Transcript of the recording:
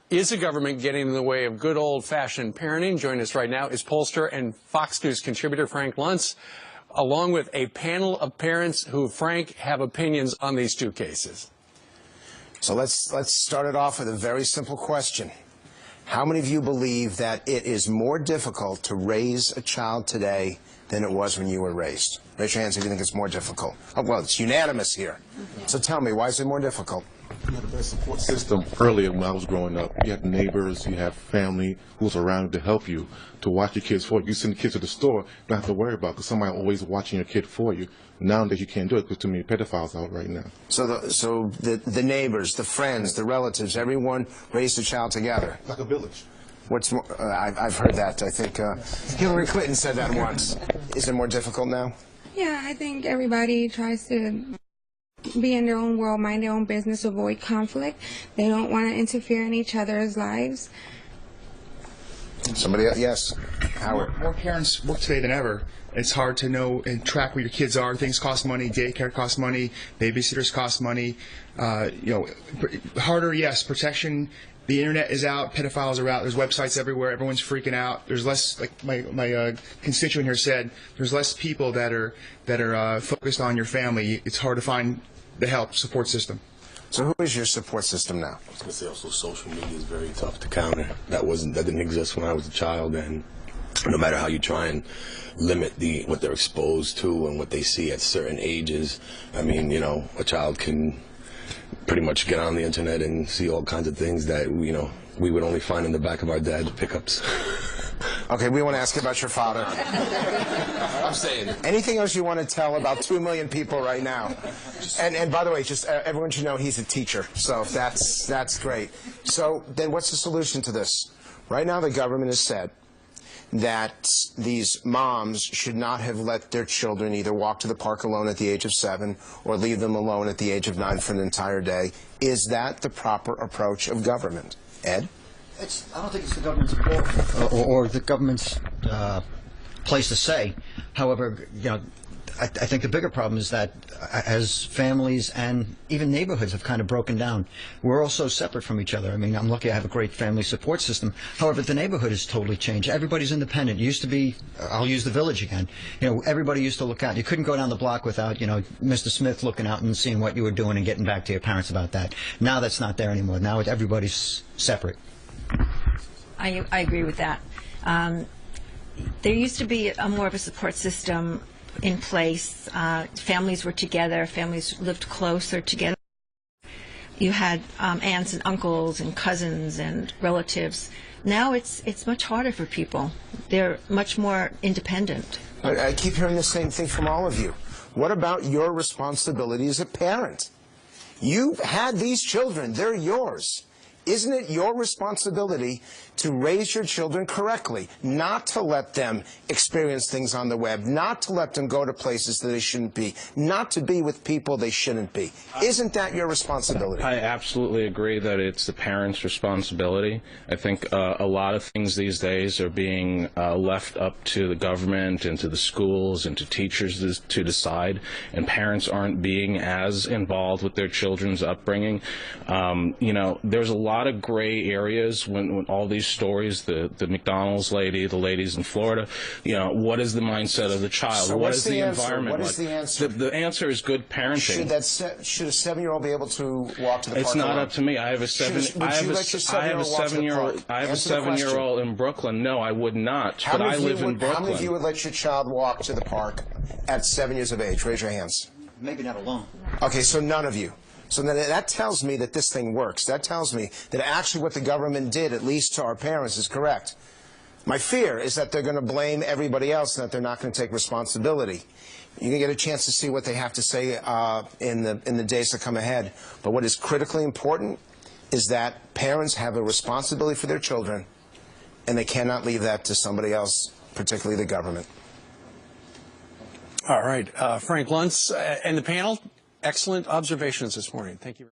Is the government getting in the way of good old-fashioned parenting? Joining us right now is pollster and Fox News contributor Frank Luntz, along with a panel of parents who, Frank, have opinions on these two cases. So let's start it off with a very simple question. How many of you believe that it is more difficult to raise a child today than it was when you were raised? Raise your hands if you think it's more difficult. Oh, well, it's unanimous here. So tell me, why is it more difficult? You had the best support system earlier when I was growing up. You had neighbors, you had family who was around to help you, to watch your kids for you. You send the kids to the store, you don't have to worry about it because somebody always watching your kid for you. Nowadays you can't do it because too many pedophiles out right now. So the neighbors, the friends, the relatives, everyone raised a child together. Like a village. What's more, I've heard that. I think Hillary Clinton said that once. Is it more difficult now? Yeah, I think everybody tries to be in their own world, mind their own business, avoid conflict. They don't want to interfere in each other's lives. Somebody else? Yes. Howard. More parents work today than ever. It's hard to know and track where your kids are. Things cost money. Daycare costs money. Babysitters cost money. Harder, yes. Protection. The internet is out. Pedophiles are out. There's websites everywhere. Everyone's freaking out. There's less, like my constituent here said, there's less people that are focused on your family. It's hard to find the help support system. So who is your support system now? I was going to say also social media is very tough to counter. That didn't exist when I was a child, and no matter how you try and limit what they're exposed to and what they see at certain ages, I mean, you know, a child can pretty much get on the internet and see all kinds of things that, you know, we would only find in the back of our dad's pickups. Okay, we want to ask about your father. I'm saying. Anything else you want to tell about 2 million people right now? And by the way, just everyone should know he's a teacher, so that's great. So then what's the solution to this? Right now the government has said that these moms should not have let their children either walk to the park alone at the age of 7 or leave them alone at the age of 9 for an entire day. Is that the proper approach of government? Ed? I don't think it's the government's fault or the government's place to say. However, you know, I think the bigger problem is that as families and even neighborhoods have kind of broken down, we're all so separate from each other. I mean, I'm lucky I have a great family support system. However, the neighborhood has totally changed. Everybody's independent. It used to be, I'll use the village again. You know, everybody used to look out. You couldn't go down the block without, you know, Mr. Smith looking out and seeing what you were doing and getting back to your parents about that. Now that's not there anymore. Now everybody's separate. I agree with that. There used to be more of a support system in place. Families were together. Families lived closer together. You had aunts and uncles and cousins and relatives. Now it's much harder for people. They're much more independent. I keep hearing the same thing from all of you. What about your responsibility as a parent? You've had these children. They're yours. Isn't it your responsibility to raise your children correctly, not to let them experience things on the web, not to let them go to places that they shouldn't be, not to be with people they shouldn't be? Isn't that your responsibility? I absolutely agree that it's the parents' responsibility. I think a lot of things these days are being left up to the government and to the schools and to teachers to decide, and parents aren't being as involved with their children's upbringing. You know, there's a lot of gray areas when all these stories, the McDonald's lady, the ladies in Florida, you know, what is the mindset of the child? So what is the answer? environment What like? is the answer? The answer is good parenting. Should a 7-year-old be able to walk to the park? It's not alone? up to me. I have a 7-year-old in Brooklyn. No, I would not. But I live in Brooklyn. How many of you would let your child walk to the park at 7 years of age? Raise your hands. Maybe not alone. Okay, so none of you. So then that tells me that this thing works. That tells me that actually what the government did, at least to our parents, is correct. My fear is that they're going to blame everybody else and that they're not going to take responsibility. You're going to get a chance to see what they have to say in the days that come ahead. But what is critically important is that parents have a responsibility for their children, and they cannot leave that to somebody else, particularly the government. All right. Frank Luntz and the panel, excellent observations this morning. Thank you.